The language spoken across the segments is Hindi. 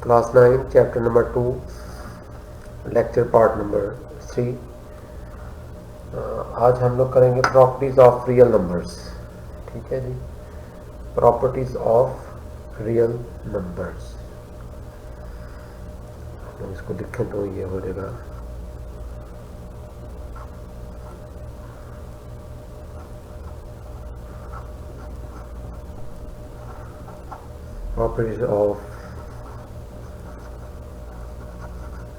Class 9 chapter number 2 lecture part number 3। आज हम लोग करेंगे प्रॉपर्टीज ऑफ रियल नंबर्स। ठीक है जी, प्रॉपर्टीज ऑफ रियल नंबर्स। हम इसको लिखें तो ये हो जाएगा प्रॉपर्टीज ऑफ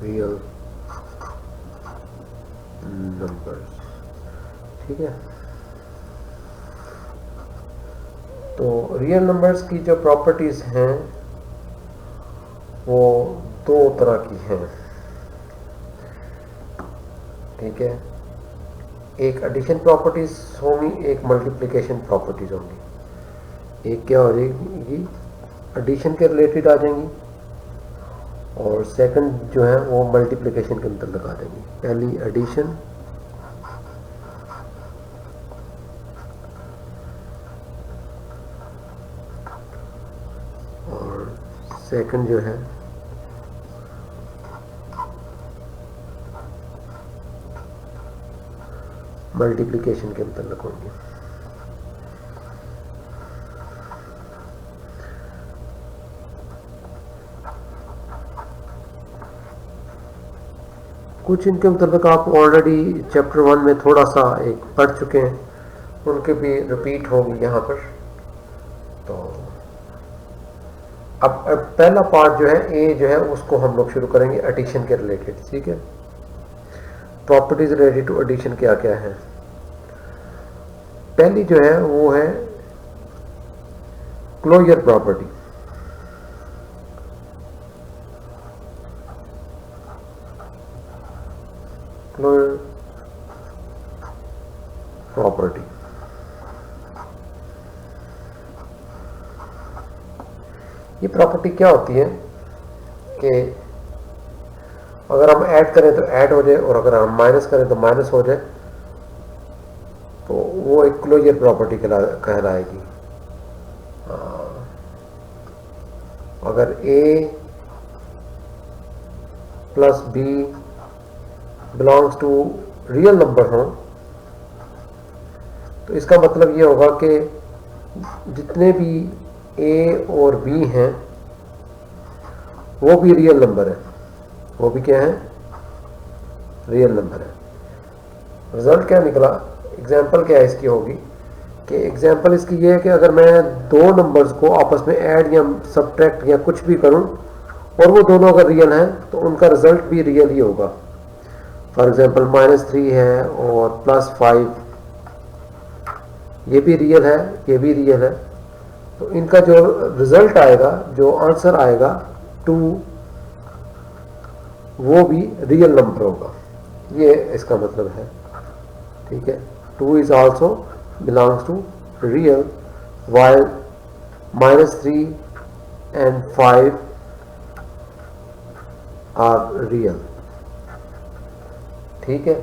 रियल नंबर्स। ठीक है, तो रियल नंबर्स की जो प्रॉपर्टीज हैं वो दो तरह की हैं। ठीक है, एक एडिशन प्रॉपर्टीज होंगी, एक मल्टीप्लिकेशन प्रॉपर्टीज होंगी। एक क्या हो जाएगी, एडिशन के रिलेटेड आ जाएंगी, और सेकंड जो है वो मल्टीप्लिकेशन के अंदर लगा देंगे। पहली एडिशन और सेकंड जो है मल्टीप्लिकेशन के अंदर लगाएंगे। कुछ इनके मतलब आप ऑलरेडी चैप्टर 1 में थोड़ा सा एक पढ़ चुके हैं, उनके भी रिपीट होंगी यहाँ पर। तो अब पहला पार्ट जो है ए जो है उसको हम लोग शुरू करेंगे एडिशन के रिलेटेड। ठीक है, प्रॉपर्टीज रिलेटेड टू एडिशन क्या क्या है। पहली जो है वो है क्लोजर प्रॉपर्टी। क्लोजर प्रॉपर्टी ये प्रॉपर्टी क्या होती है कि अगर हम ऐड करें तो ऐड हो जाए, और अगर हम माइनस करें तो माइनस हो जाए, तो वो एक क्लोजर प्रॉपर्टी कहलाएगी। अगर a plus b belongs to real number हो, तो इसका मतलब ये होगा कि जितने भी a और b हैं वो भी रियल नंबर है। वो भी क्या है, रियल नंबर है। रिजल्ट क्या निकला, एग्जाम्पल क्या है इसकी होगी कि एग्जाम्पल इसकी ये है कि अगर मैं दो नंबर्स को आपस में ऐड या सब्ट्रैक्ट या कुछ भी करूं और वो दोनों अगर रियल हैं तो उनका रिजल्ट भी रियल ही होगा। फॉर एग्जाम्पल -3 है और +5, ये भी रियल है, ये भी रियल है, तो इनका जो रिजल्ट आएगा, जो आंसर आएगा 2, वो भी रियल नंबर होगा। ये इसका मतलब है। ठीक है, 2 is also belongs to real while -3 and 5 are real. ठीक है,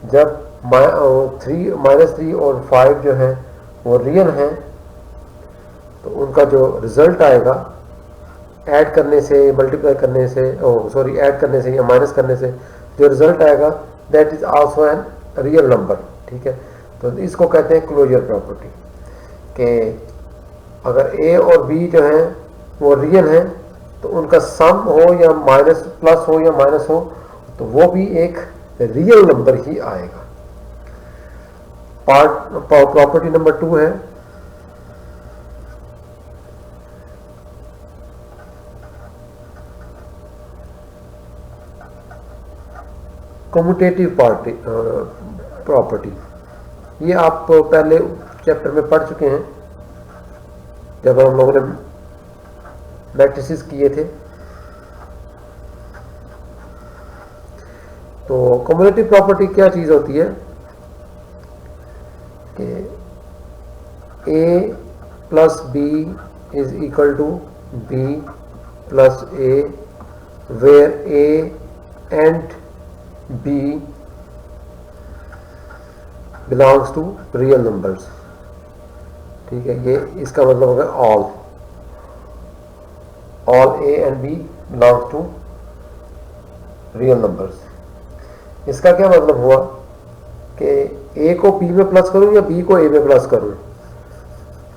जब -3 और 5 जो है वो रियल हैं, तो उनका जो रिजल्ट आएगा ऐड करने से, मल्टीप्लाई करने से, ऐड करने से या माइनस करने से जो रिजल्ट आएगा that is also an real number. ठीक है, तो इसको कहते हैं क्लोजर प्रॉपर्टी, कि अगर a और b जो हैं वो रियल हैं तो उनका सम हो या माइनस प्लस हो या माइनस हो, तो वो भी एक रियल नंबर ही आएगा। प्रॉपर्टी नंबर 2 है कम्यूटेटिव प्रॉपर्टी। ये आप पहले चैप्टर में पढ़ चुके हैं जब हम लोगों ने मैट्रिसेस किए थे। तो कम्यूटेटिव प्रॉपर्टी क्या चीज होती है कि a plus b is equal to b plus a, where a and b belongs to real numbers. ठीक है, ये इसका मतलब होगा all. All A and B belongs to real numbers. इसका क्या मतलब हुआ कि ए को बी में प्लस करूं या बी को ए में प्लस करूं,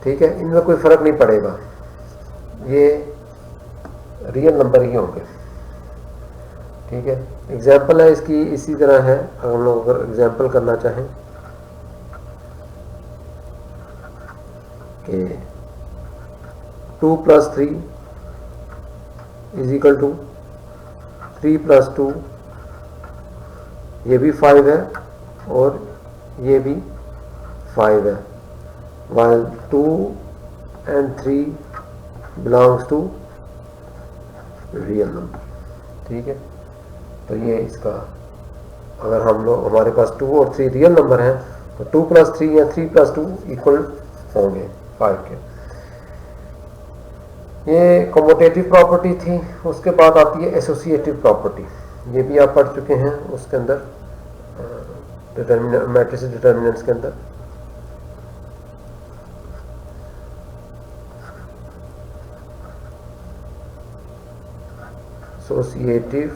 ठीक है, इनमें कोई फर्क नहीं पड़ेगा, ये रियल नंबर ही होंगे, ठीक है। एग्जाम्पल है इसकी इसी तरह है, अगर हम लोग अगर एग्जाम्पल करना चाहें कि 2 + 3 = 3 + 2, ये भी 5 है और ये भी 5 है, while 2 and 3 belongs to real number, ठीक है। तो ये इसका, अगर हम लोग हमारे पास 2 और 3 रियल नंबर हैं तो 2 + 3 या 3 + 2 इक्वल होंगे 5 के। ये कम्यूटेटिव प्रॉपर्टी थी। उसके बाद आती है एसोसिएटिव प्रॉपर्टी, ये भी आप पढ़ चुके हैं उसके अंदर मैट्रिक्स डिटर्मिनेंट्स के अंदर। एसोसिएटिव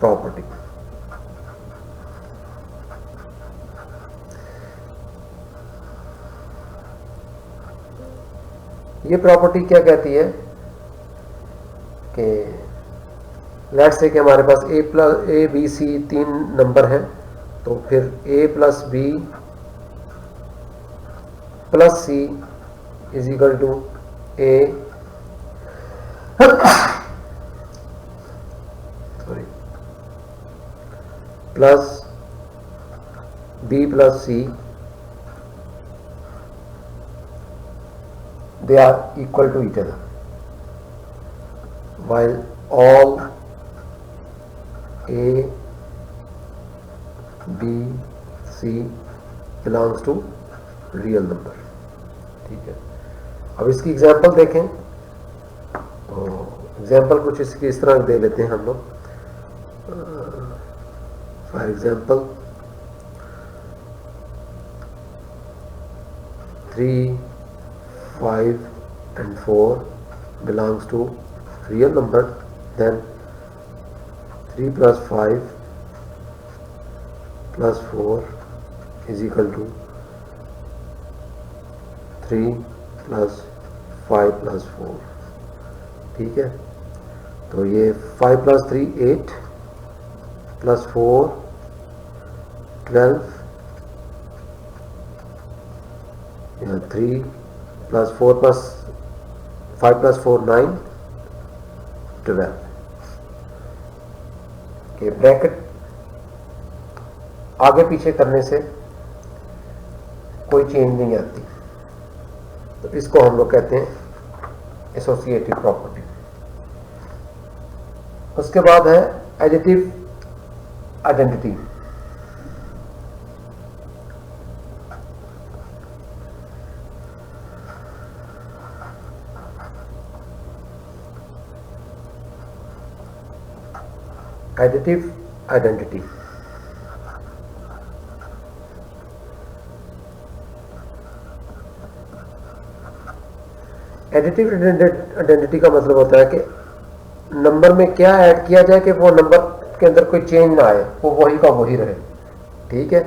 प्रॉपर्टी, ये प्रॉपर्टी क्या कहती है कि लेट्स से कि हमारे पास ए बी सी 3 नंबर हैं, तो फिर a + b + c = a plus b + c, they are equal to each other, while all a b c belongs to real number, ठीक है। अब इसकी एग्जांपल देखें तो एग्जांपल कुछ इसकी इस तरह दे लेते हैं हम लोग। For example 3, 5 and 4 belongs to real number, then 3 + 5 + 4 = 3 + 5 + 4, ठीक है। तो ये 5 + 3 8 + 4 12, या 3 + 4 + 5 + 4 9 12 के ब्रैकेट आगे पीछे करने से कोई चेंज नहीं आती, तो इसको हम लोग कहते हैं एसोसिएटिव प्रॉपर्टी। उसके बाद है additive identity. Additive identity additive identity का मतलब होता है कि नंबर में क्या ऐड किया जाए कि वो नंबर के अंदर कोई चेंज ना आए, वो वही का वही रहे, ठीक है।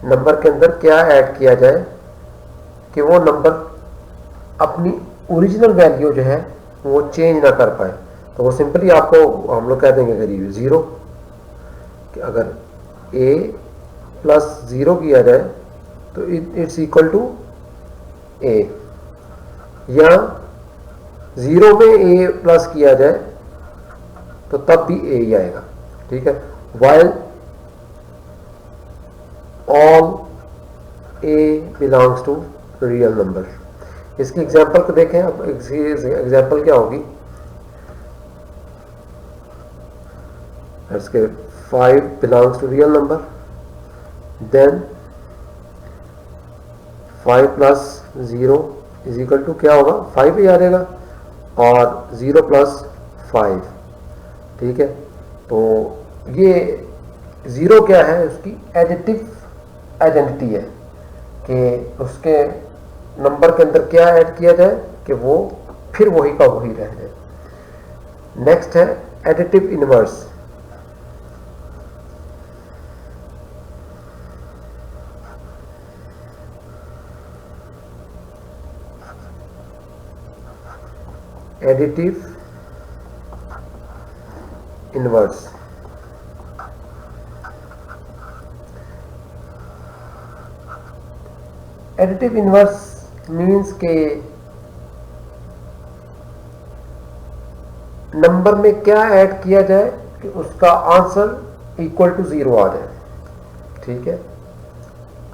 नंबर के अंदर क्या ऐड किया जाए कि वो नंबर अपनी ओरिजिनल वैल्यू जो है वो चेंज ना कर पाए, तो वो सिंपली आपको हम लोग कह देंगे करीब 0, कि अगर a + 0 किया जाए तो इट्स इक्वल टू a, या 0 में a प्लस किया जाए तो तब भी a ही आएगा, ठीक है। while all a belongs to real number। इसकी एग्जांपल को देखें। अब इसकी एग्जांपल क्या होगी, इसके 5 belongs to real number, then 5 + 0 = क्या होगा, 5 ही आ जाएगा, और 0 + 5, ठीक है। तो ये 0 क्या है, उसकी एडिटिव आइडेंटिटी है, कि उसके नंबर के अंदर क्या ऐड किया जाए कि वो फिर वही का वही रह जाए। नेक्स्ट है additive inverse. Additive inverse additive inverse means के नंबर में क्या ऐड किया जाए कि उसका आंसर इक्वल टू 0 आ जाए। ठीक है,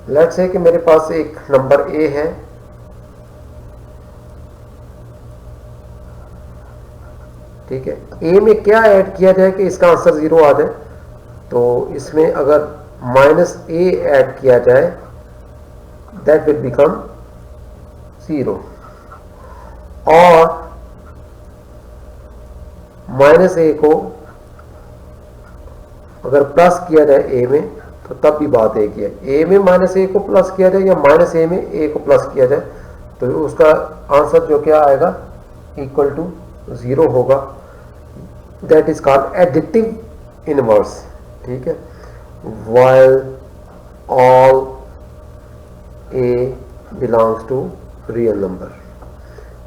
लेट्स से कि मेरे पास एक नंबर ए है, ठीक है, ए में क्या ऐड किया जाए कि इसका आंसर 0 आ जाए। तो इसमें अगर -a ऐड किया जाए दैट विल बिकम 0, और -a को अगर प्लस किया जाए a में तो तब भी बात एक ही है। a में -a को प्लस किया जाए या -a में a को प्लस किया जाए तो उसका आंसर जो क्या आएगा इक्वल टू 0 होगा। That is called additive inverse. ठीक है, while all a belongs to real number।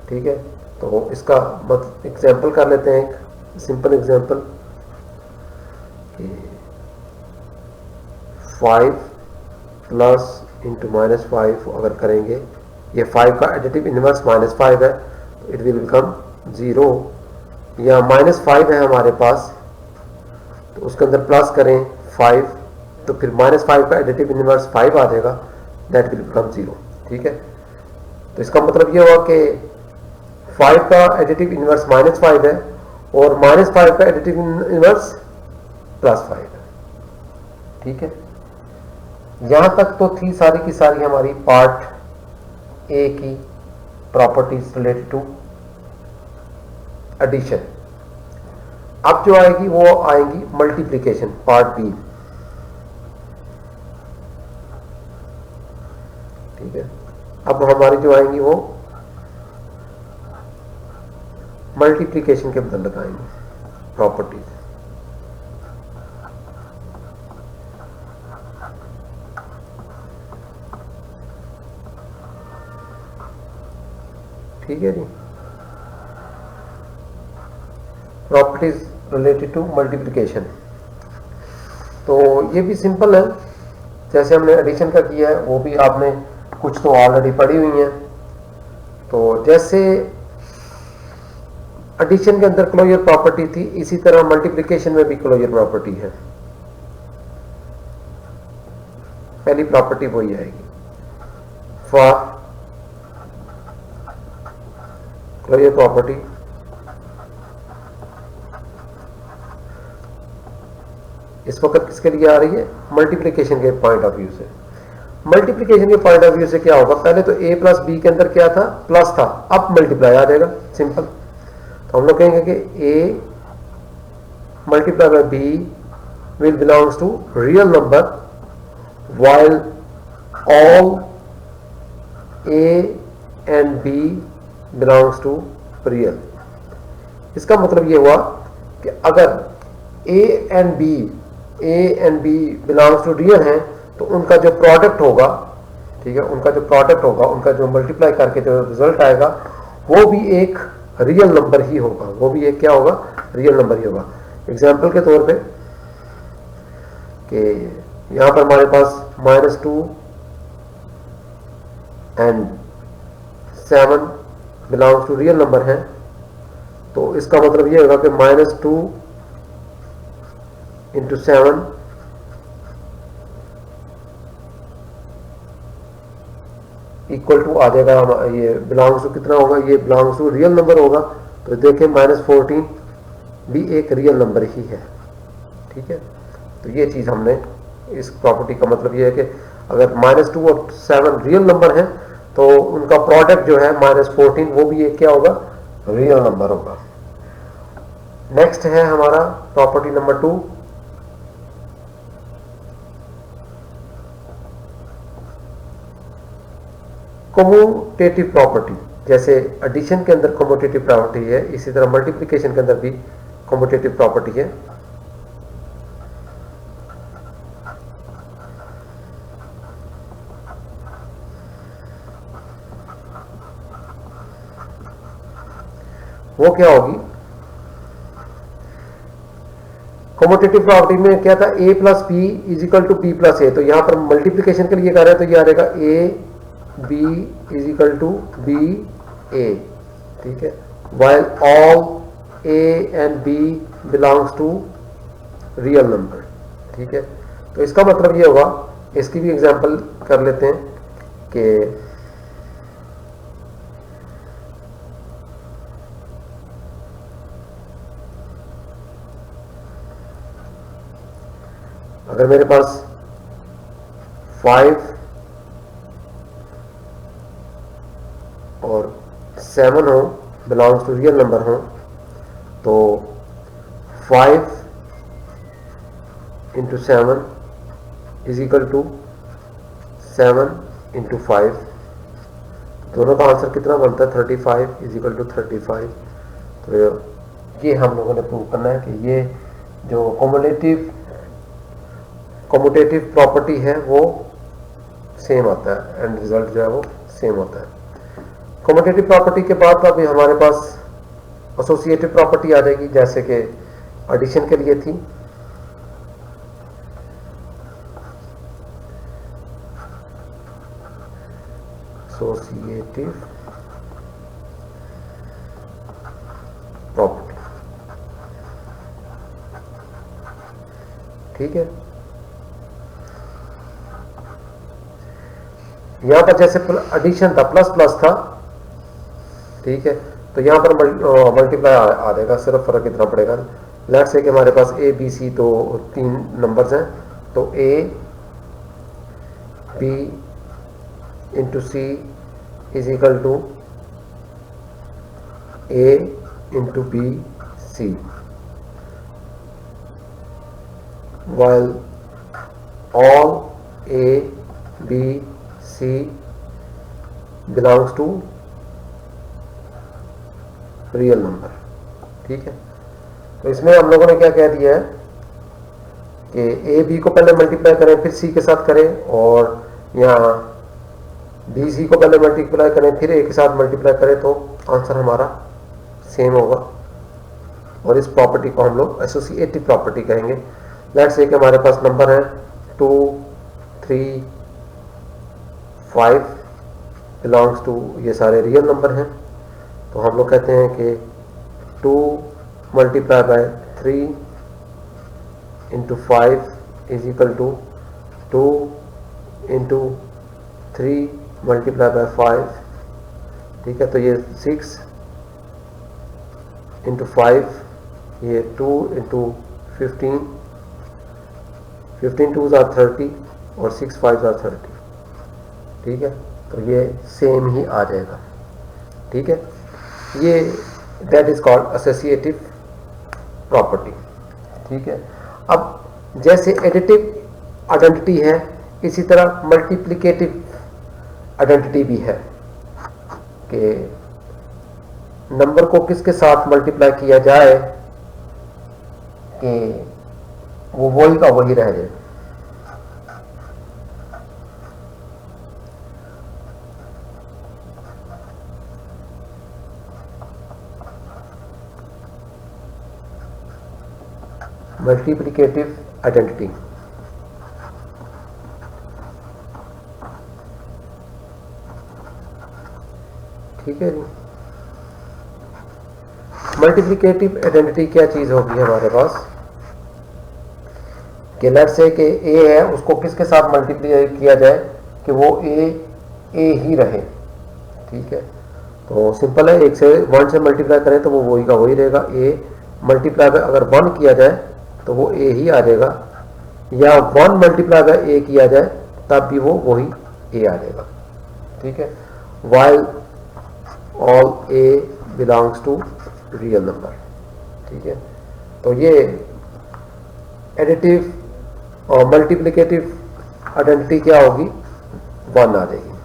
ठीक है, तो इसका मतलब एग्जाम्पल कर लेते हैं, एक सिंपल एग्जाम्पल। 5 प्लस इंटू -5 अगर करेंगे, ये 5 का एडिटिव इनवर्स -5 है तो इट विल बिकम 0, या -5 है हमारे पास तो उसके अंदर प्लस करें 5 तो फिर -5 का एडिटिव इनवर्स 5 आ जाएगा, दैट विल बिकम 0। ठीक है, तो इसका मतलब ये हुआ कि 5 का एडिटिव इनवर्स -5 है और -5 का एडिटिव इनवर्स +5 है। ठीक है, यहां तक तो थी सारी की सारी हमारी पार्ट ए की प्रॉपर्टीज रिलेटेड टू एडिशन। अब जो आएगी वो आएंगी मल्टीप्लिकेशन, पार्ट बी। ठीक है, अब हमारी जो आएंगी वो मल्टीप्लिकेशन के बदल लगाएंगे प्रॉपर्टीज। ठीक है जी, प्रॉपर्टीज रिलेटेड टू मल्टीप्लिकेशन। तो ये भी सिंपल है, जैसे हमने एडिशन का किया है वो भी आपने कुछ तो ऑलरेडी पढ़ी हुई हैं। तो जैसे एडिशन के अंदर क्लोजर प्रॉपर्टी थी, इसी तरह मल्टीप्लिकेशन में भी क्लोजर प्रॉपर्टी है। पहली प्रॉपर्टी वही आएगी, फॉर क्लोजर प्रॉपर्टी इस वक्त किसके लिए आ रही है, मल्टीप्लिकेशन के पॉइंट ऑफ व्यू से। मल्टीप्लिकेशन के पॉइंट ऑफ व्यू से क्या होगा, पहले तो a प्लस बी के अंदर क्या था, प्लस था, अब मल्टीप्लाई आ जाएगा, सिंपल। तो हम लोग कहेंगे कि a multiply by b will belongs to real number while all a and b belongs to real. इसका मतलब ये हुआ कि अगर a and b belongs to real हैं तो उनका जो प्रोडक्ट होगा, ठीक है, उनका जो प्रोडक्ट होगा, उनका जो मल्टीप्लाई करके जो रिजल्ट आएगा वो भी एक रियल नंबर ही होगा, वो भी एक क्या होगा, रियल नंबर ही होगा। एग्जाम्पल के तौर पे कि यहां पर हमारे पास -2 and 7 belongs to real number है, तो इसका मतलब ये होगा कि -2 इंटू 7 इक्वल टू आ जाएगा, ये बिलोंग्स टू कितना होगा, ये बिलोंग्स टू रियल नंबर होगा। तो देखें -14 भी एक रियल नंबर ही है। ठीक है, तो ये चीज हमने, इस प्रॉपर्टी का मतलब ये है कि अगर -2 और 7 रियल नंबर है तो उनका प्रोडक्ट जो है -14 वो भी एक क्या होगा, रियल नंबर होगा। नेक्स्ट है हमारा प्रॉपर्टी नंबर 2, कम्यूटेटिव प्रॉपर्टी, जैसे एडिशन के अंदर कम्यूटेटिव प्रॉपर्टी है, इसी तरह मल्टीप्लिकेशन के अंदर भी कम्यूटेटिव प्रॉपर्टी है। वो क्या होगी, कम्यूटेटिव प्रॉपर्टी में क्या था, a plus B is equal to B plus A, तो यहां पर मल्टीप्लिकेशन के लिए कर रहे हैं तो ये आ जाएगा a b is equal to B A, ठीक है, while all a and b belongs to real number, ठीक है। तो इसका मतलब ये होगा, इसकी भी एग्जांपल कर लेते हैं कि अगर मेरे पास 5 और 7 हो, बिलोंग्स टू रियल नंबर हो, तो 5 into 7 is equal to 7 into 5, दोनों का आंसर कितना बनता है, 35 इज इक्वल टू 35। तो ये हम लोगों ने प्रूव करना है कि ये जो कम्यूटेटिव प्रॉपर्टी है वो सेम आता है, एंड रिजल्ट जो है वो सेम होता है। कम्यूटेटिव प्रॉपर्टी के बाद अभी हमारे पास एसोसिएटिव प्रॉपर्टी आ जाएगी, जैसे कि एडिशन के लिए थी। एसोसिएटिव प्रॉपर्टी, ठीक है। यहां पर जैसे एडिशन था, प्लस प्लस था, ठीक है, तो यहां पर मल्टीप्लाई आ जाएगा, सिर्फ फर्क इतना पड़ेगा। लेट्स से कि हमारे पास ए बी सी तो 3 नंबर्स हैं, तो A B into C is equal to A into B C, while all a b c belongs to real number, ठीक है। तो इसमें हम लोगों ने क्या कह दिया है कि ए बी को पहले मल्टीप्लाई करें फिर सी के साथ करें, और यहाँ बी सी को पहले मल्टीप्लाई करें फिर ए के साथ मल्टीप्लाई करें, तो आंसर हमारा सेम होगा, और इस प्रॉपर्टी को हम लोग एसोसिएटिव प्रॉपर्टी कहेंगे। लेट्स से कि हमारे पास नंबर है 2 3 5 बिलोंग्स टू, ये सारे रियल नंबर हैं, तो हम लोग कहते हैं कि 2 multiply by 3 into 5 is equal to 2 into 3 multiply by 5, ठीक है। तो ये 6 इंटू 5, ये 2 इंटू 15, 15 2s आर 30 और 6 5s आर 30, ठीक है। तो ये सेम ही आ जाएगा, ठीक है। ये that is called associative property, ठीक है। अब जैसे एडिटिव आइडेंटिटी है, इसी तरह मल्टीप्लिकेटिव आइडेंटिटी भी है कि नंबर को किसके साथ मल्टीप्लाई किया जाए कि वो वही का वही रह जाए। मल्टीप्लिकेटिव आइडेंटिटी, ठीक है जी। मल्टीप्लिकेटिव आइडेंटिटी क्या चीज होगी हमारे पास कि लेट्स से कि ए है, उसको किसके साथ मल्टीप्लाई किया जाए कि वो ए ही रहे, ठीक है। तो सिंपल है, 1 से 1 से मल्टीप्लाई करें तो वो वही का वही रहेगा। ए मल्टीप्लाई बाय अगर 1 किया जाए तो वो ए ही आ जाएगा, या 1 मल्टीप्लाई बाय ए किया जाए तब भी वो वही ए आ जाएगा, ठीक है। while all a belongs to real number, ठीक है। तो ये एडिटिव और मल्टीप्लिकेटिव आइडेंटिटी क्या होगी, 1 आ जाएगी,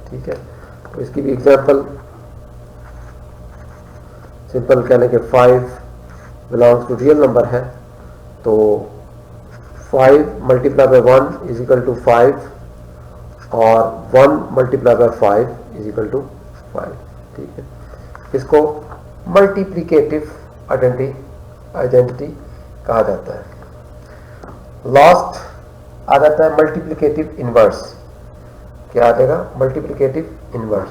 ठीक है। तो इसकी भी एग्जांपल सिंपल कहने के 5 बिलोंग्स टू रियल नंबर है, तो 5 multiply by 1 is equal to 5 और 1 multiply by 5 is equal to 5। ठीक है, इसको मल्टीप्लिकेटिव आइडेंटिटी कहा जाता है। लास्ट आ जाता है मल्टीप्लिकेटिव इनवर्स। क्या आ जाएगा? Multiplicative inverse.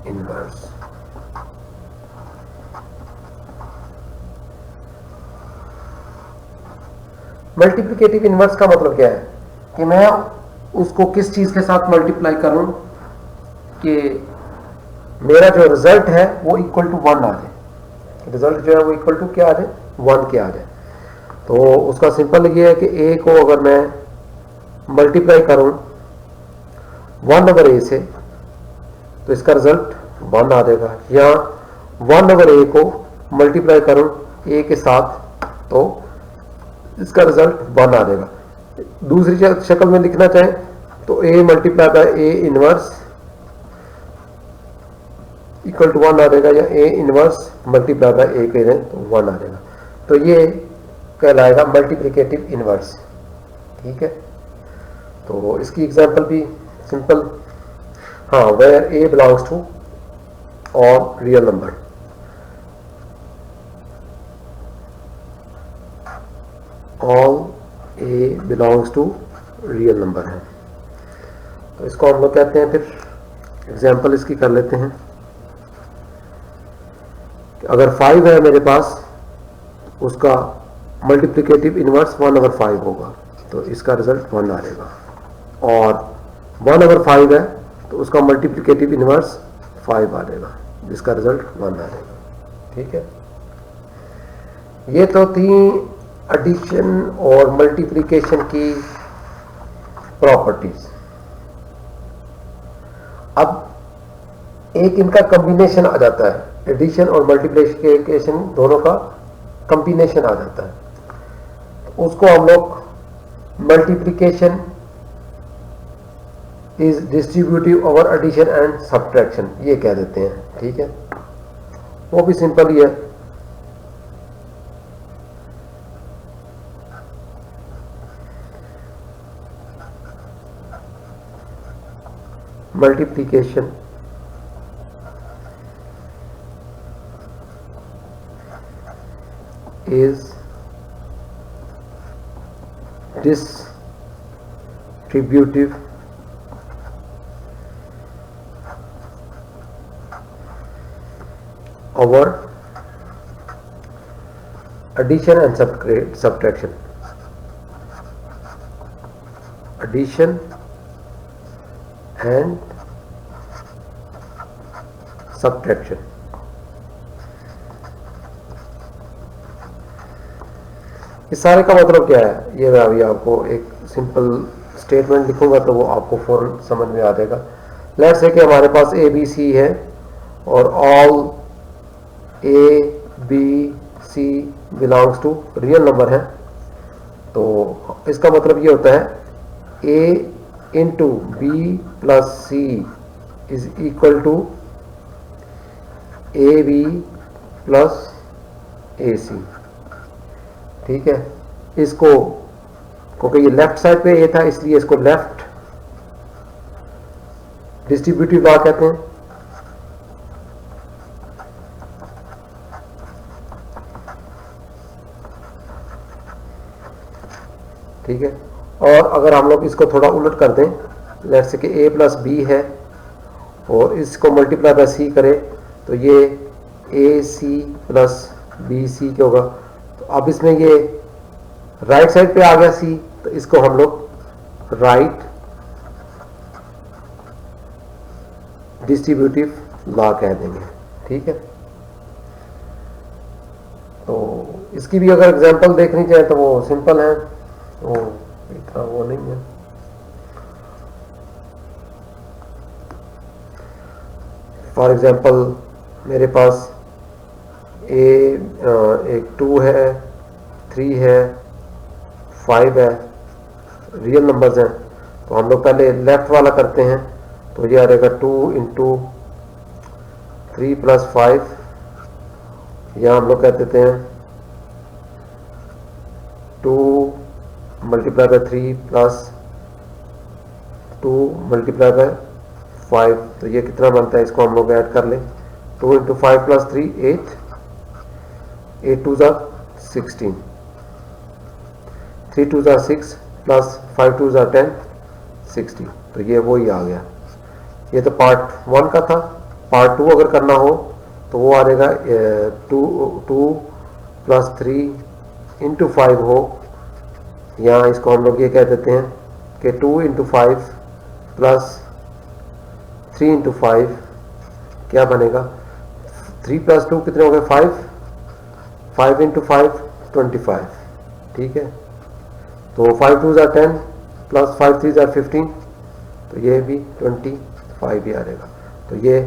Inverse multiplicative inverse का मतलब क्या है कि मैं उसको किस चीज के साथ मल्टीप्लाई करूं कि मेरा जो रिजल्ट है वो इक्वल टू 1 आ जाए। रिजल्ट जो है वो इक्वल टू क्या आ जाए? 1 के आ जाए। तो उसका सिंपल ये है कि a को अगर मैं मल्टीप्लाई करूं 1 ओवर a से तो इसका रिजल्ट 1 आ जाएगा, या 1 ओवर a को मल्टीप्लाई करूं a के साथ तो इसका रिजल्ट 1 आ जाएगा। दूसरी शक्ल में लिखना चाहें तो a multiply by a inverse equal to 1 आ जाएगा, या a inverse multiply by a करें तो 1 आ जाएगा। तो ये कहलाएगा मल्टीप्लिकेटिव इनवर्स। ठीक है, तो इसकी एग्जांपल भी सिंपल, हाँ, where a belongs to all real number. All a belongs to real number है, तो इसको हम लोग कहते हैं, फिर एग्जांपल इसकी कर लेते हैं। अगर 5 है मेरे पास, उसका मल्टीप्लिकेटिव इनवर्स 1 ओवर 5 होगा, तो इसका रिजल्ट 1 आ जाएगा। और 1 ओवर 5 है तो उसका मल्टीप्लिकेटिव इनवर्स 5 आ जाएगा, जिसका रिजल्ट 1 आ जाएगा। ठीक है, ये तो थी एडिशन और मल्टीप्लिकेशन की प्रॉपर्टीज। अब एक इनका कॉम्बिनेशन आ जाता है, एडिशन और मल्टीप्लिकेशन दोनों का कॉम्बिनेशन आ जाता है, उसको हम लोग multiplication is distributive over addition and subtraction ये कह देते हैं। ठीक है, वो भी सिंपल ही है। Multiplication is distributive over addition and subtraction. Addition and subtraction. इस सारे का मतलब क्या है, ये मैं अभी आपको एक सिंपल स्टेटमेंट लिखूंगा तो वो आपको फौरन समझ में आ जाएगा। लेट्स से कि हमारे पास ए बी सी है और all A B C belongs to real number है, तो इसका मतलब ये होता है A into B plus C is equal to A B plus A C. ठीक है, इसको क्योंकि ये लेफ्ट साइड पे ए था इसलिए इसको लेफ्ट डिस्ट्रीब्यूटिव लॉ कहते हैं। ठीक है, और अगर हम लोग इसको थोड़ा उलट कर दें, लेट्स से कि ए प्लस बी है और इसको मल्टीप्लाई बाय सी करें तो ये ए सी प्लस बी सी क्या होगा। तो अब इसमें ये राइट साइड पे आ गया सी, तो इसको हम लोग राइट डिस्ट्रीब्यूटिव लॉ कह देंगे। ठीक है, तो इसकी भी अगर एग्जांपल देखनी चाहे तो वो सिंपल है, वो इतना वो नहीं है। फॉर एग्जांपल मेरे पास एक 2 है, 3 है, 5 है, रियल नंबर्स हैं। तो हम लोग पहले लेफ्ट वाला करते हैं, तो ये आ जाएगा 2 इंटू 3 प्लस 5, या हम लोग कह देते हैं 2 multiply by 3 plus 2 multiply by 5। तो ये कितना बनता है, इसको हम लोग ऐड कर लें। 2 इंटू 5 प्लस 3 8, 8 2 ज़ा 16, 3 2 ज़ा 6 प्लस 5 2 ज़ा 10, 60। तो ये वही आ गया। ये तो पार्ट 1 का था। पार्ट 2 अगर करना हो तो वो आ जाएगा 2 प्लस 3 इंटू 5 हो, या इसको हम लोग ये कह देते हैं कि 2 इंटू 5 प्लस 3 इंटू 5 क्या बनेगा, 3 प्लस 2 कितने हो गए 5, 5 इंटू 5 25। ठीक है, तो 5 2 ज़ा 10 प्लस 5 3 ज़ा 15, तो ये भी 25 ही आ जाएगा। तो ये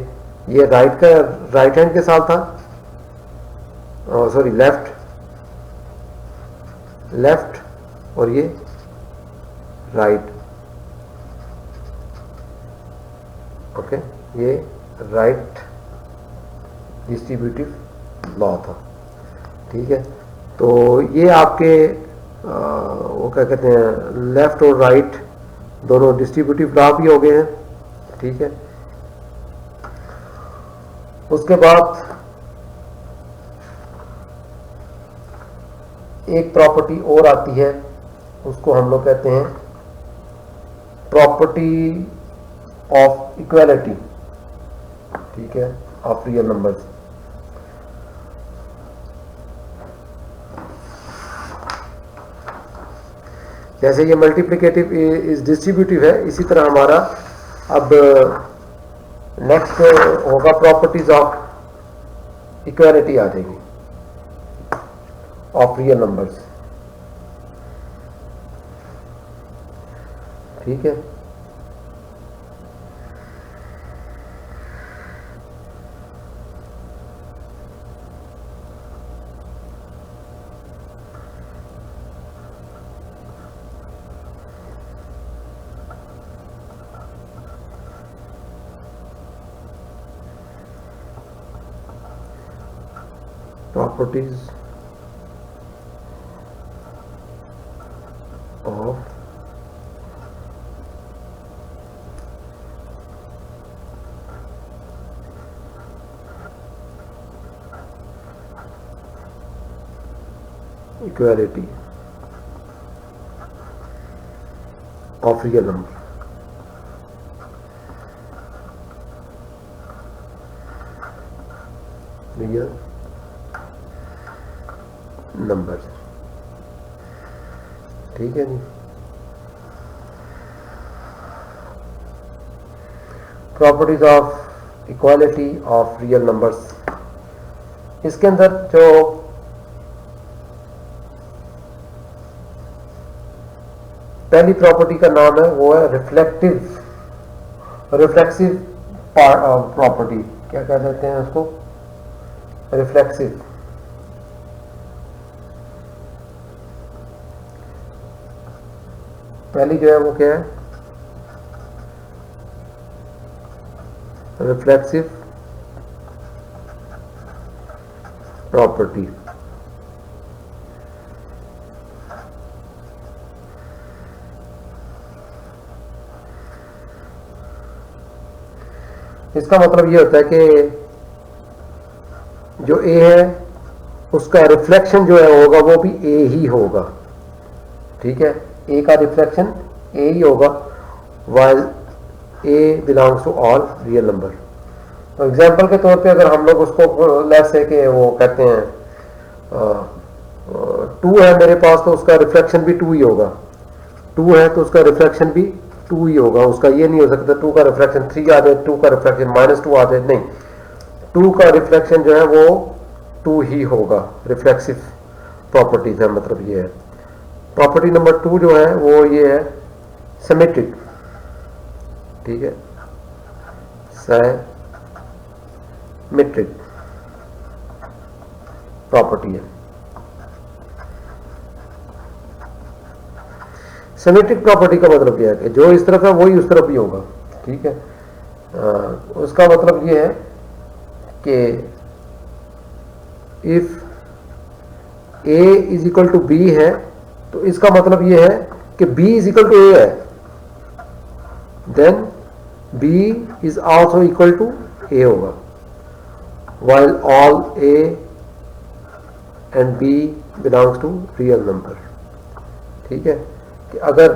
राइट हैंड के साथ था, सॉरी लेफ्ट और ये राइट। ओके, ये राइट डिस्ट्रीब्यूटिव लॉ था। ठीक है, तो ये आपके वो क्या कहते हैं, लेफ्ट और राइट दोनों डिस्ट्रीब्यूटिव लॉ भी हो गए हैं। ठीक है, उसके बाद एक प्रॉपर्टी और आती है, उसको हम लोग कहते हैं प्रॉपर्टी ऑफ इक्वालिटी। ठीक है, ऑफ रियल नंबर्स। जैसे ये मल्टीप्लिकेटिव इस डिस्ट्रीब्यूटिव है, इसी तरह हमारा अब नेक्स्ट होगा प्रॉपर्टीज ऑफ इक्वालिटी आ जाएगी ऑफ रियल नंबर्स। ठीक है, properties of equality of real number। real number. ठीक है जी, properties of equality of real numbers. इसके अंदर जो पहली प्रॉपर्टी का नाम है वो है रिफ्लेक्सिव प्रॉपर्टी। क्या कह देते हैं उसको, रिफ्लेक्सिव। पहली जो है वो क्या है, रिफ्लेक्सिव प्रॉपर्टी। इसका मतलब ये होता है कि जो ए है उसका रिफ्लेक्शन जो है होगा वो भी ए ही होगा। ठीक है, ए का रिफ्लेक्शन ए ही होगा, while A belongs to all real number. तो एग्जांपल के तौर पे अगर हम लोग उसको लेट्स से कि वो कहते हैं 2 है मेरे पास, तो उसका रिफ्लेक्शन भी 2 ही होगा। 2 है तो उसका रिफ्लेक्शन भी 2 ही होगा। उसका ये नहीं हो सकता 2 का रिफ्लेक्शन 3 आ जाए, 2 का रिफ्लेक्शन -2 आ जाए, नहीं, 2 का रिफ्लेक्शन जो है वो 2 ही होगा। रिफ्लेक्सिव प्रॉपर्टीज है, मतलब ये है। प्रॉपर्टी नंबर 2 जो है वो ये है सिमेट्रिक। ठीक है, सिमेट्रिक प्रॉपर्टी है। सिमेट्रिक प्रॉपर्टी का मतलब यह है कि जो इस तरफ है वही उस तरफ भी होगा। ठीक है, उसका मतलब यह है कि if A is equal to B है तो इसका मतलब यह है कि B is equal to A है, then B is also equal to A होगा, while all A and B belongs to real number। ठीक है, कि अगर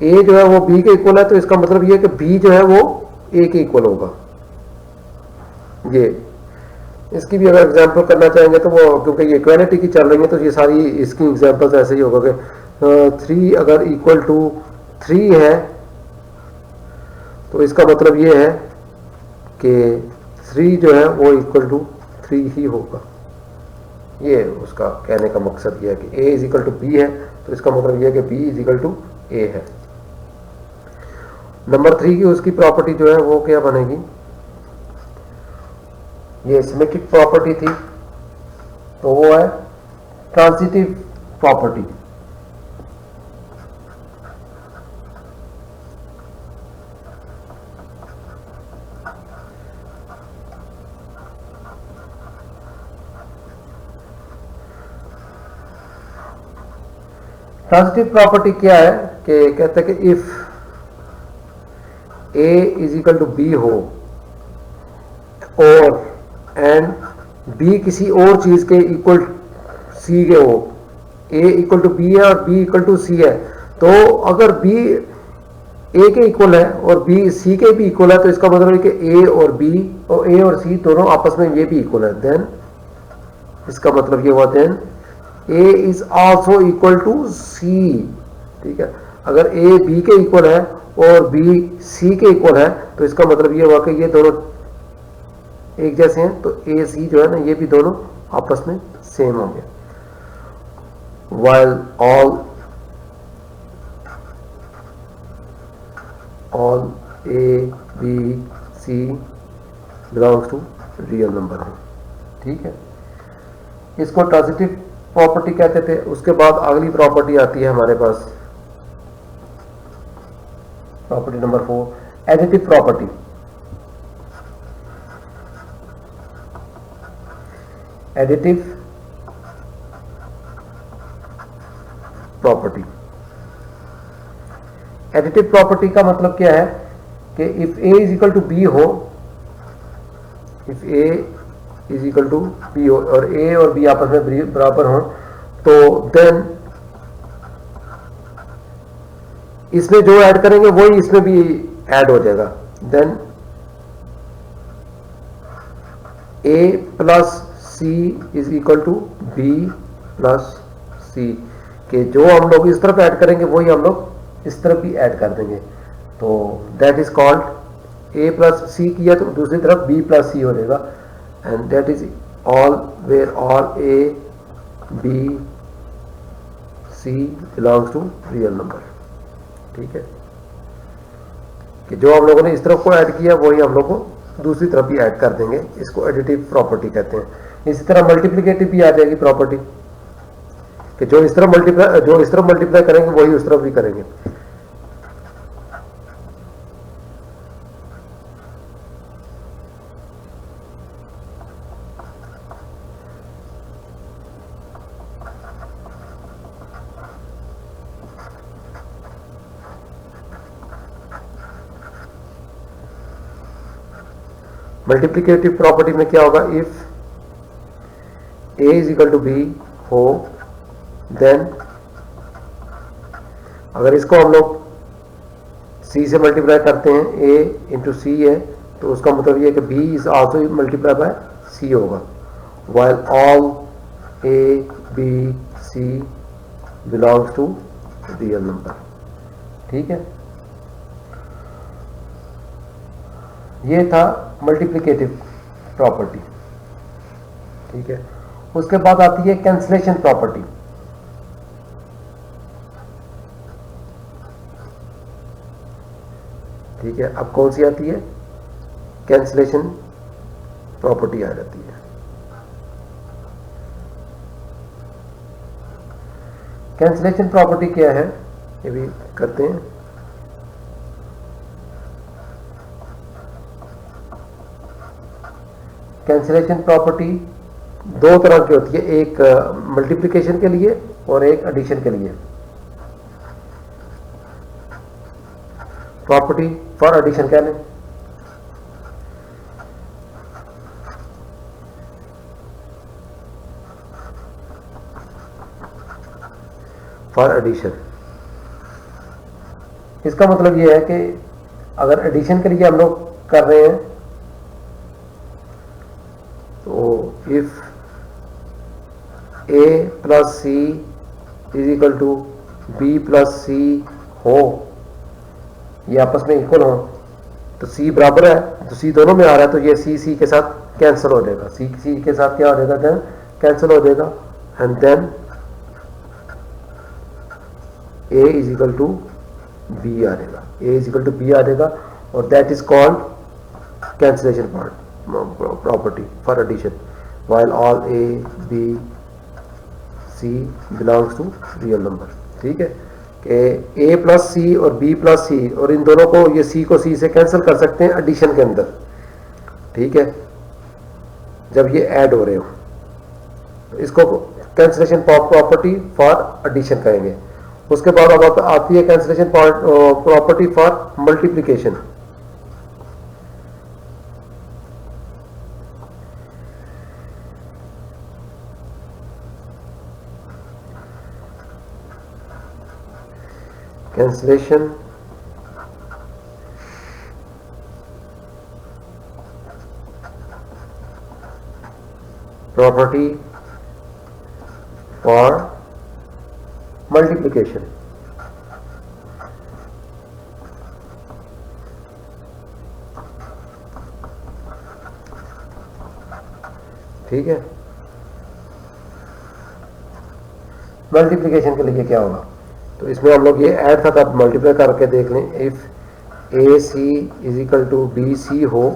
A जो है वो B के इक्वल है तो इसका मतलब यह है कि B जो है वो A के इक्वल होगा। ये इसकी भी अगर एग्जांपल करना चाहेंगे तो वो, क्योंकि ये इक्वालिटी की चल रही है तो ये सारी इसकी एग्जांपल्स ऐसे ही होगा कि 3 अगर इक्वल टू 3 है तो इसका मतलब ये है कि 3 जो है वो इक्वल टू 3 ही होगा। ये उसका कहने का मकसद ये है कि A is equal to B है तो इसका मतलब ये है कि B is equal to A है। नंबर 3 की उसकी प्रॉपर्टी जो है वो क्या बनेगी, ये सिमेट्रिक प्रॉपर्टी थी तो वो है ट्रांजिटिव प्रॉपर्टी। ट्रांजिटिव प्रॉपर्टी क्या है कि कहते हैं कि if A is equal to B हो और एंड B किसी और चीज के इक्वल C के हो, A इक्वल टू B है और B इक्वल टू C है, तो अगर B A के इक्वल है और B C के भी इक्वल है तो इसका मतलब है कि A और C दोनों आपस में ये भी इक्वल है, देन इसका मतलब ये हुआ then A is also equal to C। ठीक है, अगर A B के इक्वल है और B C के इक्वल है तो इसका मतलब ये हुआ कि ये दोनों एक जैसे हैं तो A C जो है ना ये भी दोनों आपस में सेम होंगे। while all A B C belongs to real number है। ठीक है, इसको ट्रांजिटिव प्रॉपर्टी कहते थे। उसके बाद अगली प्रॉपर्टी आती है हमारे पास, property number 4, additive property. Additive property, additive property का मतलब क्या है कि if A is equal to B हो, if A is equal to B हो और A और B आपस में बराबर हो तो देन इसमें जो ऐड करेंगे वही इसमें भी ऐड हो जाएगा। Then A plus C is equal to B plus C, कि जो हम लोग इस तरफ ऐड करेंगे वही हम लोग इस तरफ भी ऐड कर देंगे, तो that is called A plus C किया तो दूसरी तरफ B प्लस C हो जाएगा, and that is all where all A B C belongs to real number. ठीक है, कि जो हम लोगों ने इस तरफ को ऐड किया वही हम लोग को दूसरी तरफ भी ऐड कर देंगे, इसको एडिटिव प्रॉपर्टी कहते हैं। इसी तरह मल्टीप्लिकेटिव भी आ जाएगी प्रॉपर्टी, कि जो इस तरफ मल्टीप्लाई करेंगे वही उस तरफ भी करेंगे। मल्टीप्लिकेटिव प्रॉपर्टी में क्या होगा, if A is equal to B हो देन अगर इसको हम लोग C से मल्टीप्लाई करते हैं, A इंटू C है तो उसका मतलब ये है कि B is also multiply by C होगा, while all A B C belongs to real number. ठीक है, ये था मल्टीप्लिकेटिव प्रॉपर्टी। ठीक है, उसके बाद आती है कैंसलेशन प्रॉपर्टी। ठीक है, अब कौन सी आती है, कैंसलेशन प्रॉपर्टी आ जाती है। कैंसिलेशन प्रॉपर्टी क्या है ये भी करते हैं। कैंसिलेशन प्रॉपर्टी दो तरह की होती है, एक मल्टीप्लिकेशन के लिए और एक एडिशन के लिए। प्रॉपर्टी फॉर एडिशन क्या लें? फॉर एडिशन, इसका मतलब यह है कि अगर एडिशन के लिए हम लोग कर रहे हैं तो if a plus C is equal to B plus C हो, ये आपस में इक्वल हो, तो c बराबर है तो c दोनों में आ रहा है तो ये c के साथ कैंसिल हो जाएगा, c के साथ क्या हो जाएगा, कैंसिल हो जाएगा। And then a is equal to B आ जाएगा, a is equal to B आ जाएगा, और that is called cancellation property for addition while all a b c belongs to real number. ठीक है कि a प्लस सी और b प्लस सी, और इन दोनों को, ये c को c से कैंसिल कर सकते हैं एडिशन के अंदर। ठीक है, जब ये ऐड हो रहे हो तो इसको कैंसिलेशन प्रॉपर्टी फॉर एडिशन कहेंगे। उसके बाद अब आती है cancellation property for multiplication. Cancellation property for multiplication. ठीक है, मल्टीप्लिकेशन के लिए क्या होगा, तो इसमें हम लोग ये ऐड था तब मल्टीप्लाई करके देख लें। If A C is equal to B C हो,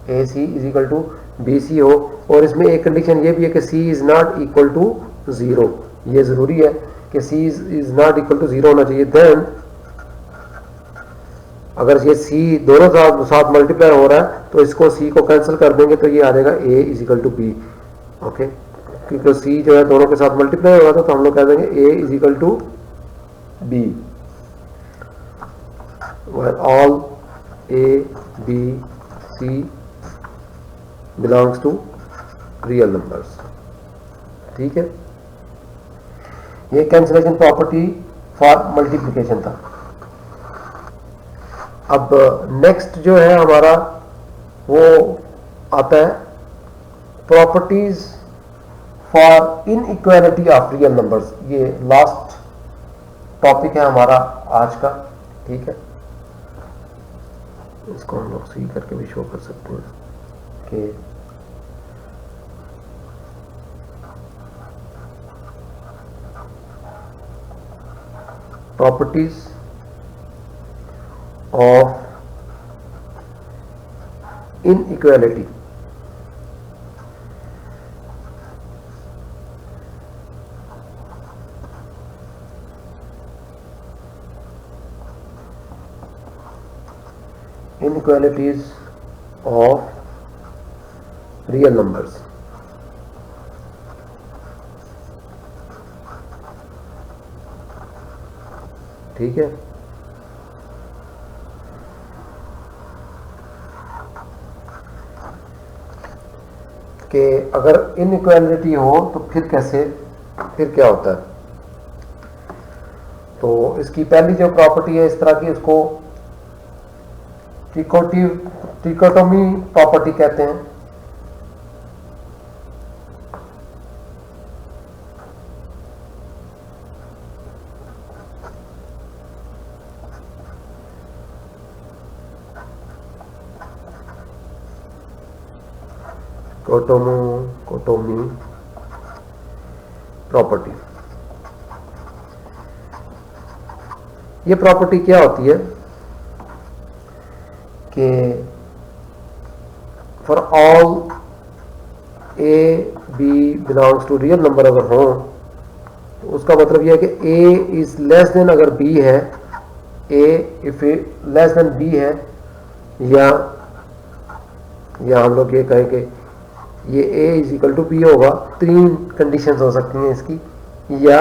A C is equal to B C हो, और इसमें एक कंडीशन ये भी है कि C is not equal to zero, ये जरूरी है कि C is not equal to zero होना चाहिए। देन अगर ये सी दोनों साथ मल्टीप्लाई हो रहा है तो इसको सी को कैंसिल कर देंगे तो ये आ जाएगा A is equal to B. Okay, क्योंकि सी जो है दोनों के साथ मल्टीप्लाई होगा तो हम लोग कह देंगे A is equal to B, where all A, B, C belongs to real numbers। ठीक है, ये कैंसिलेशन प्रॉपर्टी फॉर मल्टीप्लिकेशन था। अब नेक्स्ट जो है हमारा वो आता है properties for inequality of real numbers. ये लास्ट टॉपिक है हमारा आज का। ठीक है, इसको हम लोग सी करके भी शो कर सकते हैं कि properties of inequality. inequalities of real numbers। ठीक है, कि अगर इनइक्वालिटी हो तो फिर क्या होता है। तो इसकी पहली जो प्रॉपर्टी है इस तरह की, उसको ट्रिकोटोमी प्रॉपर्टी कहते हैं। कोटोमी प्रॉपर्टी, ये प्रॉपर्टी क्या होती है कि for all A B belongs to real number अगर हो तो उसका मतलब यह है कि ए इज लेस देन अगर बी है, A if less than B है, या हम लोग ये कहें कि ये A is equal to B होगा। तीन कंडीशंस हो सकती हैं इसकी, या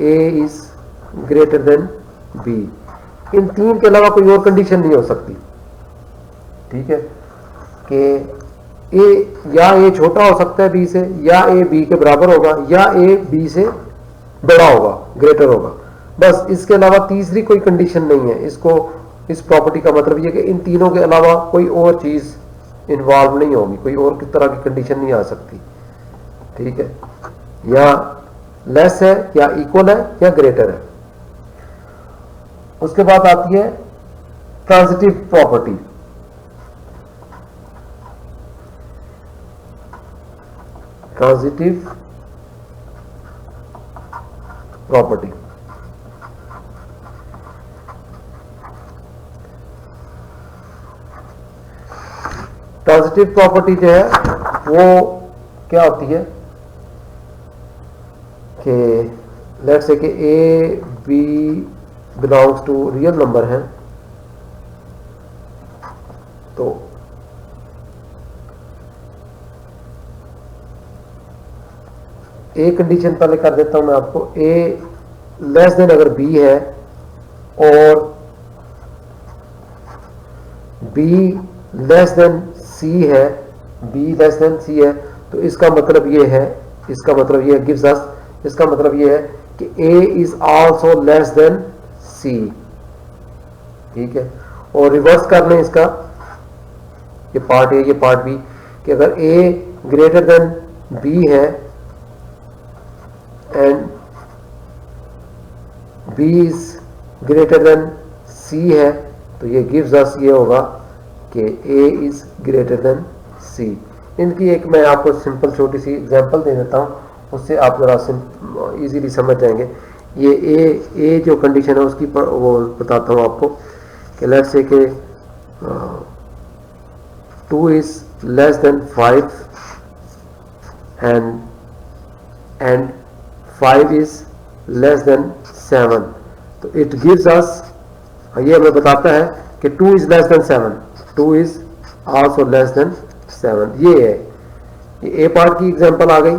A is greater than B. इन तीन के अलावा कोई और कंडीशन नहीं हो सकती, ठीक है, कि या ए छोटा हो सकता है बी से, या ए बी के बराबर होगा, या ए बी से बड़ा होगा, ग्रेटर होगा। बस इसके अलावा तीसरी कोई कंडीशन नहीं है। इस प्रॉपर्टी का मतलब यह कि इन तीनों के अलावा कोई और चीज इन्वॉल्व नहीं होगी, कोई और किस तरह की कंडीशन नहीं आ सकती, ठीक है। या लेस है, या इक्वल है, या ग्रेटर है। उसके बाद आती है transitive property. Transitive property transitive property जो है वो क्या होती है कि लेट्स से कि A B belongs to real number है, तो ए कंडीशन पहले कर देता हूं मैं आपको। ए लेस देन अगर बी है और बी लेस देन सी है, बी लेस देन सी है, तो इसका मतलब ये है, गिव्स अस, इसका मतलब ये है कि A is also less than सी, ठीक है। और रिवर्स कर लें इसका, ये पार्ट ए, ये पार्ट बी, कि अगर ए ग्रेटर देन बी है and B is greater than C है, तो ये गिव्स अस ये होगा कि A is greater than C. इनकी एक मैं आपको सिंपल छोटी सी एग्जांपल दे देता हूँ, उससे आप जरा इजीली समझ जाएंगे। ये ए जो कंडीशन है उसकी वो बताता हूँ आपको कि लेट्स से कि 2 is less then 5 and 5 is less then 7, तो इट गिव्स अस, ये हमें बताता है कि 2 is less then 7, 2 is also less then 7। ये है, ये ए पार्ट की एग्जांपल आ गई।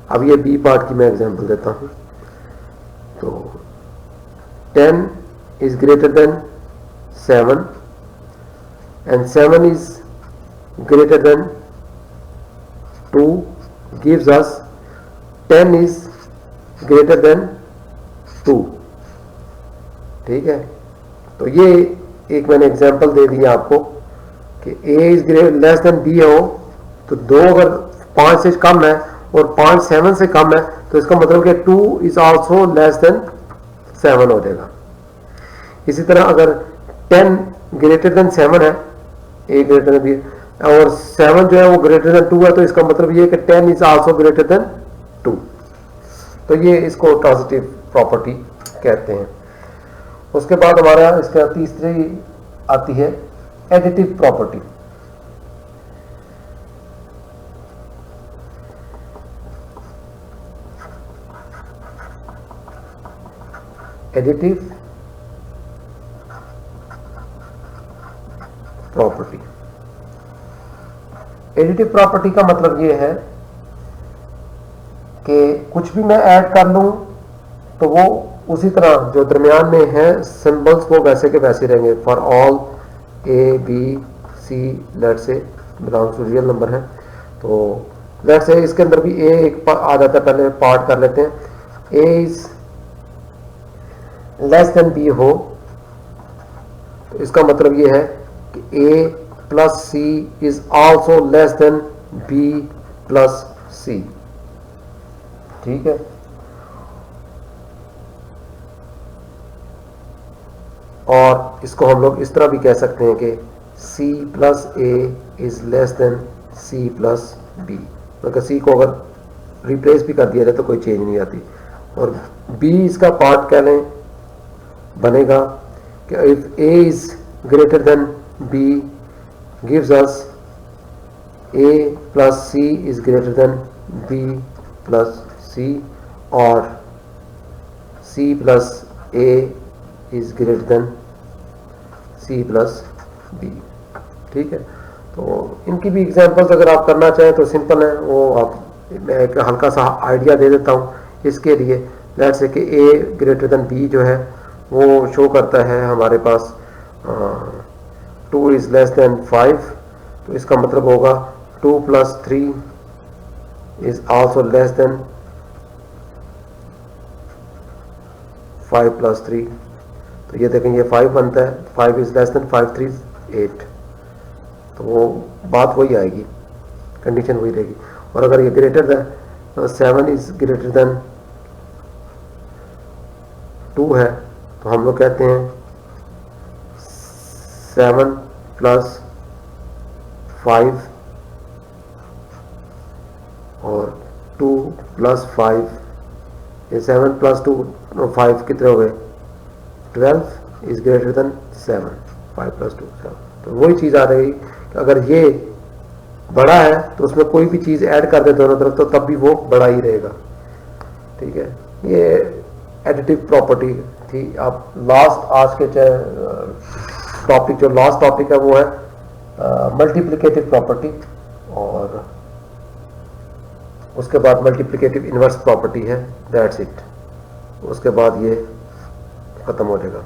अब ये बी पार्ट की मैं एग्जांपल देता हूं। तो 10 is greater then 7 and 7 is greater then 2 gives us 10 is greater then 2, ठीक है। तो ये एक मैंने एग्जांपल दे दिया आपको कि a is less then b हो, तो 2 अगर 5 से कम है और 5 7 से कम है, तो इसका मतलब कि 2 इज आल्सो लेस देन 7 हो जाएगा। इसी तरह अगर 10 ग्रेटर देन 7 है, a ग्रेटर देन b, और 7 जो है वो ग्रेटर देन 2 है, तो इसका मतलब ये है कि 10 इज आल्सो ग्रेटर देन 2। तो ये इसको ट्रांजिटिव प्रॉपर्टी कहते हैं। उसके बाद हमारा इसका तीसरी आती है additive property. Additive property, additive property का मतलब यह है कि कुछ भी मैं ऐड कर लूं तो वो उसी तरह जो दरमियान में है सिंबल्स वो वैसे के वैसे रहेंगे। For all A B C let say belongs to real number है, तो लेट से इसके अंदर भी ए एक आ जाता है। पहले पार्ट कर लेते हैं। A is less than B हो, तो इसका मतलब ये है कि A plus C is also less than B plus C, ठीक है। और इसको हम लोग इस तरह भी कह सकते हैं कि c plus A is less than c plus B. अगर c को अगर रिप्लेस भी कर दिया जाए तो कोई चेंज नहीं आती। और b इसका पार्ट कह लें बनेगा कि if a is greater then b gives us A plus C is greater than B plus C और C plus A is greater than C plus B। ठीक है, तो इनकी भी एग्जांपल्स अगर आप करना चाहें तो सिंपल है, वो आप मैं एक हल्का सा आइडिया दे देता हूँ इसके लिए। लेट्स से कि A ग्रेटर देन B जो है वो शो करता है हमारे पास 2 इज लेस देन 5, तो इसका मतलब होगा 2 plus 3 is also less than 5 plus 3। तो ये देखें ये 5 बनता है, 5 is less than 5 3 8, तो वो बात वही आएगी, कंडीशन वही रहेगी। और अगर ये greater than 7 is greater then 2 है तो हम लोग कहते हैं 7 plus 5 और 2 plus 5, ये 7 plus 2 5 कितने हो गए 12 इज ग्रेटर देन 7, 5 plus 2 7। तो वही चीज़ आ रही कि अगर ये बड़ा है तो उसमें कोई भी चीज़ ऐड कर दे दोनों तरफ तो तब भी वो बड़ा ही रहेगा। ठीक है, ये एडिटिव प्रॉपर्टी थी। अब लास्ट आज के टॉपिक, जो लास्ट टॉपिक है वो है मल्टीप्लिकेटिव प्रॉपर्टी, और उसके बाद मल्टीप्लिकेटिव इनवर्स प्रॉपर्टी है, दैट्स इट। उसके बाद ये खत्म हो जाएगा।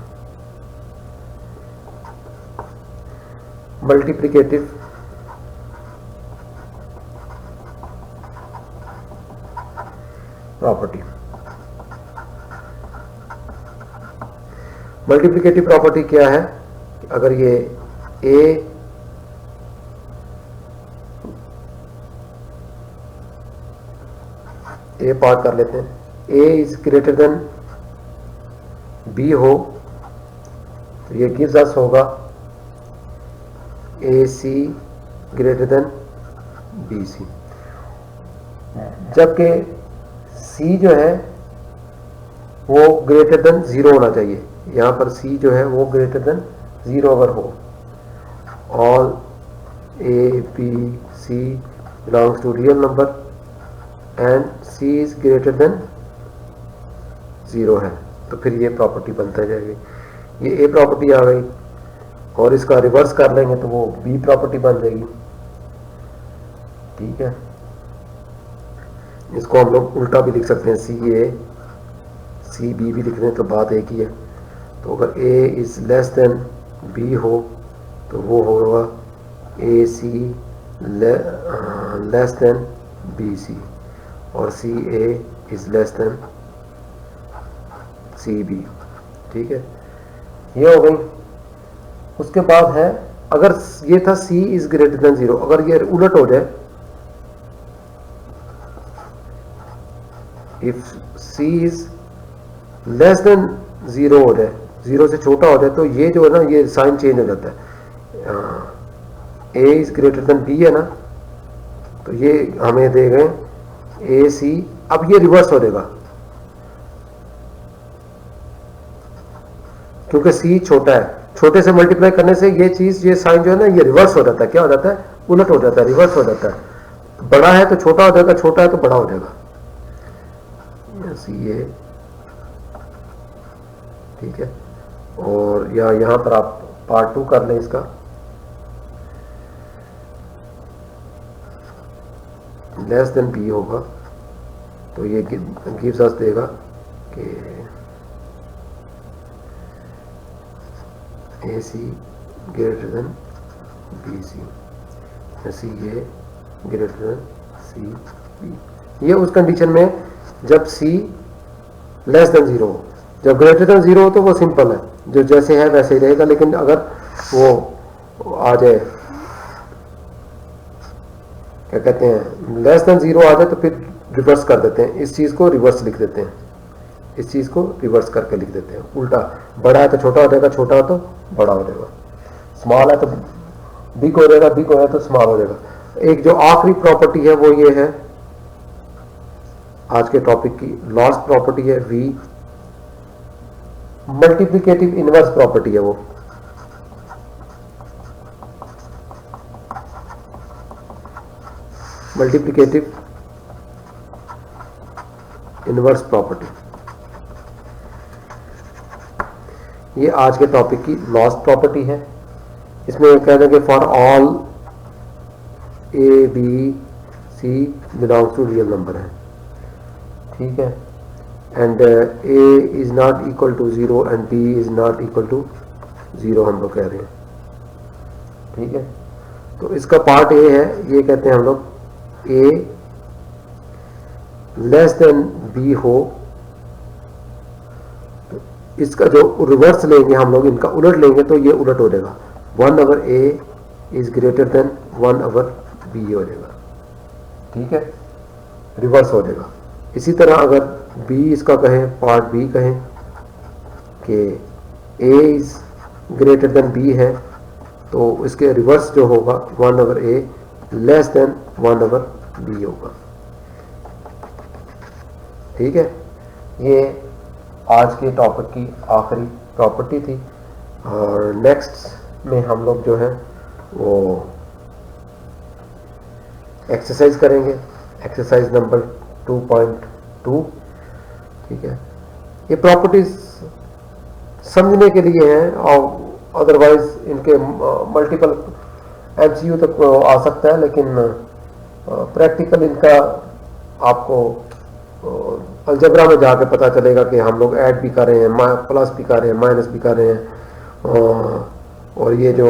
मल्टीप्लिकेटिव प्रॉपर्टी, मल्टीप्लिकेटिव प्रॉपर्टी क्या है? अगर ये ए पार्ट कर लेते हैं, A is greater than B हो तो ये गिव्स अस होगा A C greater than B सी, जबकि सी जो है वो ग्रेटर देन 0 होना चाहिए। यहाँ पर सी जो है वो ग्रेटर देन 0 अगर हो, all A B C belongs to real number and C is greater than 0 है, तो फिर ये प्रॉपर्टी बनता जाएगी। ये ए प्रॉपर्टी आ गई, और इसका रिवर्स कर लेंगे तो वो बी प्रॉपर्टी बन जाएगी। ठीक है, इसको हम लोग उल्टा भी लिख सकते हैं, सी ए सी बी भी लिख दें तो बात एक ही है। तो अगर A is less than B हो तो वो होगा A C less than B C, और C A is less than C B. ठीक है, ये हो गई। उसके बाद है, अगर ये था सी इज ग्रेटर देन 0, अगर ये उलट हो जाए, if C is less than 0 हो जाए, 0 से छोटा हो जाए, तो ये जो है ना ये साइन चेंज हो जाता है। ए इज ग्रेटर देन बी है ना, तो ये हमें दे गए ए सी, अब ये रिवर्स हो जाएगा क्योंकि सी छोटा है, छोटे से मल्टीप्लाई करने से ये चीज, ये साइन जो है ना ये रिवर्स हो जाता है। क्या हो जाता है? उलट हो जाता है, रिवर्स हो जाता है। बड़ा है तो छोटा हो जाएगा, छोटा है तो बड़ा हो जाएगा। सी ए, ठीक है, और यहां पर आप पार्ट 2 कर लें इसका। लेस देन बी होगा तो ये गिव्स अस देगा कि ए सी ग्रेटर देन बी सी, सी ए ग्रेटर देन सी बी। ये उस कंडीशन में जब सी लेस देन 0 हो। जब ग्रेटर देन 0 हो तो वो सिंपल है, जो जैसे है वैसे ही रहेगा। लेकिन अगर वो आ जाए, क्या कहते हैं, लेस देन 0 आ जाए तो फिर रिवर्स कर देते हैं, इस चीज को रिवर्स लिख देते हैं, इस चीज को रिवर्स करके लिख देते हैं उल्टा। बड़ा है तो छोटा हो जाएगा, छोटा हो तो बड़ा हो जाएगा, स्मॉल है तो बिग हो जाएगा, बिग हो जाएगा तो स्मॉल हो जाएगा। एक जो आखिरी प्रॉपर्टी है वो ये है आज के टॉपिक की लास्ट प्रॉपर्टी है वी, मल्टीप्लिकेटिव इनवर्स प्रॉपर्टी है वो। Multiplicative inverse property. ये आज के टॉपिक की लास्ट प्रॉपर्टी है। इसमें कह देंगे for all A B C belongs to real number है, ठीक है, and A is not equal to 0 and B is not equal to 0 हम लोग कह रहे हैं, ठीक है। तो इसका पार्ट ए है, ये कहते हैं हम लोग ए लेस देन बी हो, तो इसका जो रिवर्स लेंगे हम लोग, इनका उलट लेंगे तो ये उलट हो जाएगा, 1 over A is greater than 1 over B हो जाएगा, ठीक है, रिवर्स हो जाएगा। इसी तरह अगर बी इसका कहें, पार्ट बी कहें कि A is greater than B है, तो इसके रिवर्स जो होगा 1 ओवर ए लेस देन 1 ओवर बी होगा, ठीक है। ये आज के टॉपिक की आखिरी प्रॉपर्टी थी, और नेक्स्ट में हम लोग जो है वो एक्सरसाइज करेंगे, एक्सरसाइज नंबर 2.2, ठीक है। ये प्रॉपर्टीज समझने के लिए हैं, और अदरवाइज इनके मल्टीपल एमसीयू तक आ सकता है, लेकिन प्रैक्टिकल इनका आपको अलजेब्रा में जाके पता चलेगा कि हम लोग ऐड भी कर रहे हैं, प्लस भी कर रहे हैं, माइनस भी कर रहे हैं, और ये जो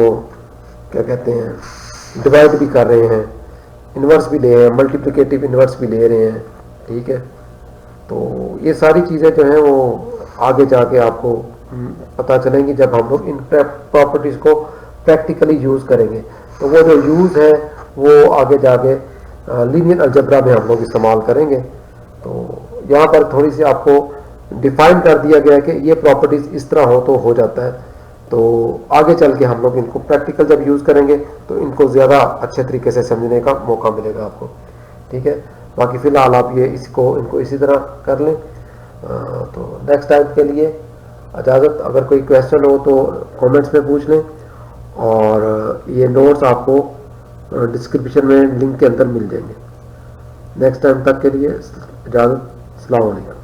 क्या कहते हैं डिवाइड भी कर रहे हैं, इन्वर्स भी ले रहे हैं, मल्टीप्लिकेटिव इन्वर्स भी ले रहे हैं, ठीक है। तो ये सारी चीज़ें जो हैं वो आगे जाके आपको पता चलेंगी जब हम लोग इन प्रॉपर्टीज़ को प्रैक्टिकली यूज़ करेंगे। तो वो जो यूज़ है वो आगे जाके लीनियर अलजेब्रा में हम लोग इस्तेमाल करेंगे। तो यहाँ पर थोड़ी सी आपको डिफाइन कर दिया गया है कि ये प्रॉपर्टीज़ इस तरह हो तो हो जाता है। तो आगे चल के हम लोग इनको प्रैक्टिकल जब यूज़ करेंगे तो इनको ज़्यादा अच्छे तरीके से समझने का मौका मिलेगा आपको, ठीक है। बाकी फ़िलहाल आप ये इनको इसी तरह कर लें। तो नेक्स्ट टाइम के लिए इजाज़त। अगर कोई क्वेश्चन हो तो कमेंट्स में पूछ लें, और ये नोट्स आपको डिस्क्रिप्शन में लिंक के अंदर मिल जाएंगे। नेक्स्ट टाइम तक के लिए इजाज़त। अस्सलाम वालेकुम।